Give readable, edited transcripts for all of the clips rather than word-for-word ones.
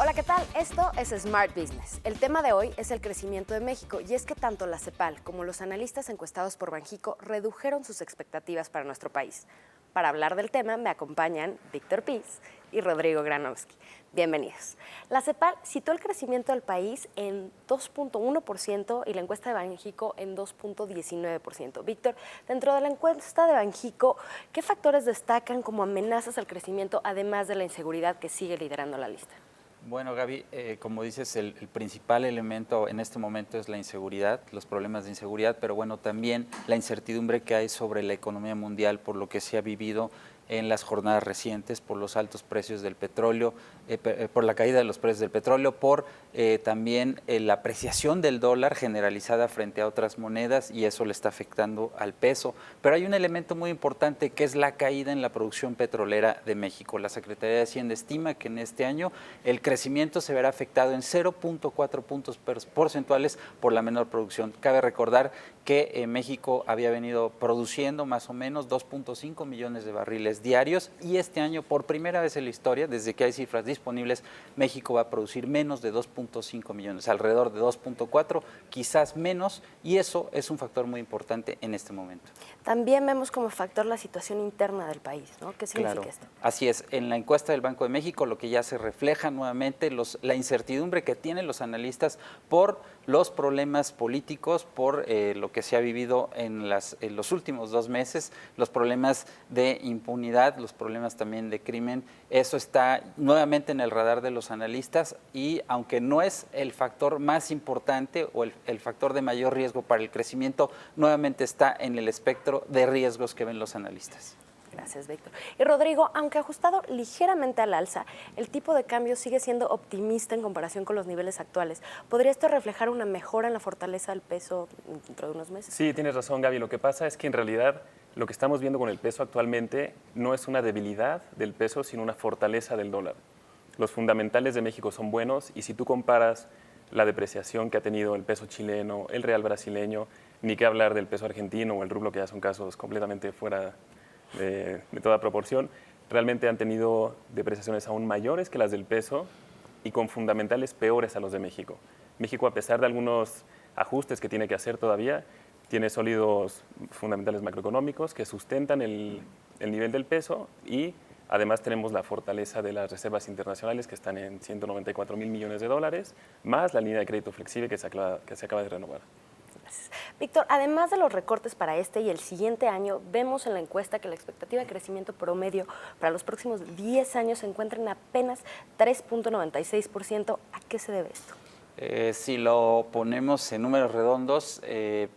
Hola, ¿qué tal? Esto es Smart Business. El tema de hoy es el crecimiento de México y es que tanto la CEPAL como los analistas encuestados por Banjico redujeron sus expectativas para nuestro país. Para hablar del tema me acompañan Víctor Piz y Rodrigo Granovsky. Bienvenidos. La CEPAL citó el crecimiento del país en 2.1% y la encuesta de Banjico en 2.19%. Víctor, dentro de la encuesta de Banjico, ¿qué factores destacan como amenazas al crecimiento, además de la inseguridad que sigue liderando la lista? Bueno, Gaby, como dices, el principal elemento en este momento es la inseguridad, los problemas de inseguridad, pero bueno, también la incertidumbre que hay sobre la economía mundial por lo que se ha vivido en las jornadas recientes, por los altos precios del petróleo, por la caída de los precios del petróleo, por también la apreciación del dólar generalizada frente a otras monedas y eso le está afectando al peso. Pero hay un elemento muy importante que es la caída en la producción petrolera de México. La Secretaría de Hacienda estima que en este año el crecimiento se verá afectado en 0.4 puntos porcentuales por la menor producción. Cabe recordar que México había venido produciendo más o menos 2.5 millones de barriles diarios y este año, por primera vez en la historia, desde que hay cifras disponibles, México va a producir menos de 2.5 millones, alrededor de 2.4, quizás menos, y eso es un factor muy importante en este momento. También vemos como factor la situación interna del país, ¿no? ¿Qué significa esto? Así es, en la encuesta del Banco de México lo que ya se refleja nuevamente la incertidumbre que tienen los analistas por los problemas políticos, por lo que se ha vivido en los últimos 2 meses, los problemas de impunidad, los problemas también de crimen. Eso está nuevamente en el radar de los analistas y aunque no es el factor más importante o el factor de mayor riesgo para el crecimiento, nuevamente está en el espectro de riesgos que ven los analistas. Gracias, Víctor. Y Rodrigo, aunque ajustado ligeramente al alza, el tipo de cambio sigue siendo optimista en comparación con los niveles actuales. ¿Podría esto reflejar una mejora en la fortaleza del peso dentro de unos meses? Sí, tienes razón, Gaby. Lo que pasa es que en realidad lo que estamos viendo con el peso actualmente no es una debilidad del peso, sino una fortaleza del dólar. Los fundamentales de México son buenos y si tú comparas la depreciación que ha tenido el peso chileno, el real brasileño, ni qué hablar del peso argentino o el rublo, que ya son casos completamente fuera de toda proporción, realmente han tenido depreciaciones aún mayores que las del peso y con fundamentales peores a los de México. México, a pesar de algunos ajustes que tiene que hacer todavía, tiene sólidos fundamentales macroeconómicos que sustentan el nivel del peso y además tenemos la fortaleza de las reservas internacionales que están en 194,000 millones de dólares, más la línea de crédito flexible que se acaba de renovar. Víctor, además de los recortes para este y el siguiente año, vemos en la encuesta que la expectativa de crecimiento promedio para los próximos 10 años se encuentra en apenas 3.96%. ¿A qué se debe esto? Si lo ponemos en números redondos,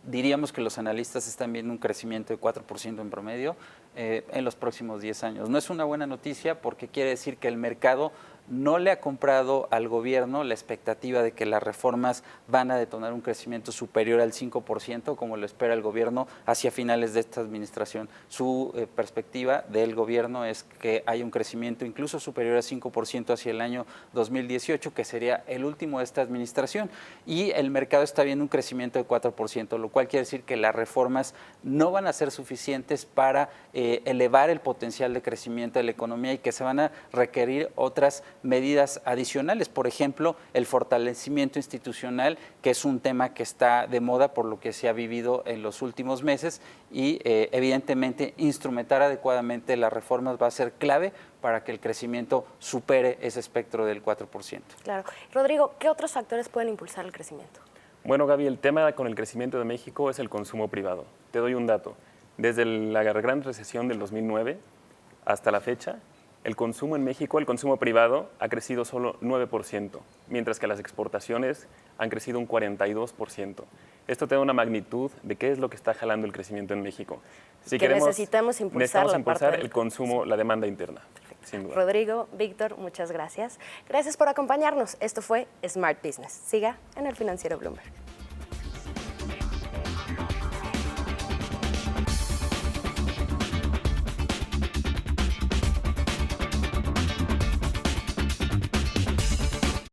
diríamos que los analistas están viendo un crecimiento de 4% en promedio en los próximos 10 años. No es una buena noticia porque quiere decir que el mercado no le ha comprado al gobierno la expectativa de que las reformas van a detonar un crecimiento superior al 5%, como lo espera el gobierno hacia finales de esta administración. Su perspectiva del gobierno es que hay un crecimiento incluso superior al 5% hacia el año 2018, que sería el último de esta administración, y el mercado está viendo un crecimiento de 4%, lo cual quiere decir que las reformas no van a ser suficientes para elevar el potencial de crecimiento de la economía y que se van a requerir otras medidas adicionales, por ejemplo, el fortalecimiento institucional, que es un tema que está de moda por lo que se ha vivido en los últimos meses y evidentemente instrumentar adecuadamente las reformas va a ser clave para que el crecimiento supere ese espectro del 4%. Claro. Rodrigo, ¿qué otros factores pueden impulsar el crecimiento? Bueno, Gaby, el tema con el crecimiento de México es el consumo privado. Te doy un dato. Desde la gran recesión del 2009 hasta la fecha, el consumo en México, el consumo privado, ha crecido solo 9%, mientras que las exportaciones han crecido un 42%. Esto te da una magnitud de qué es lo que está jalando el crecimiento en México. Si necesitamos impulsar el consumo, la demanda interna. Sin duda. Rodrigo, Víctor, muchas gracias. Gracias por acompañarnos. Esto fue Smart Business. Siga en El Financiero Bloomberg.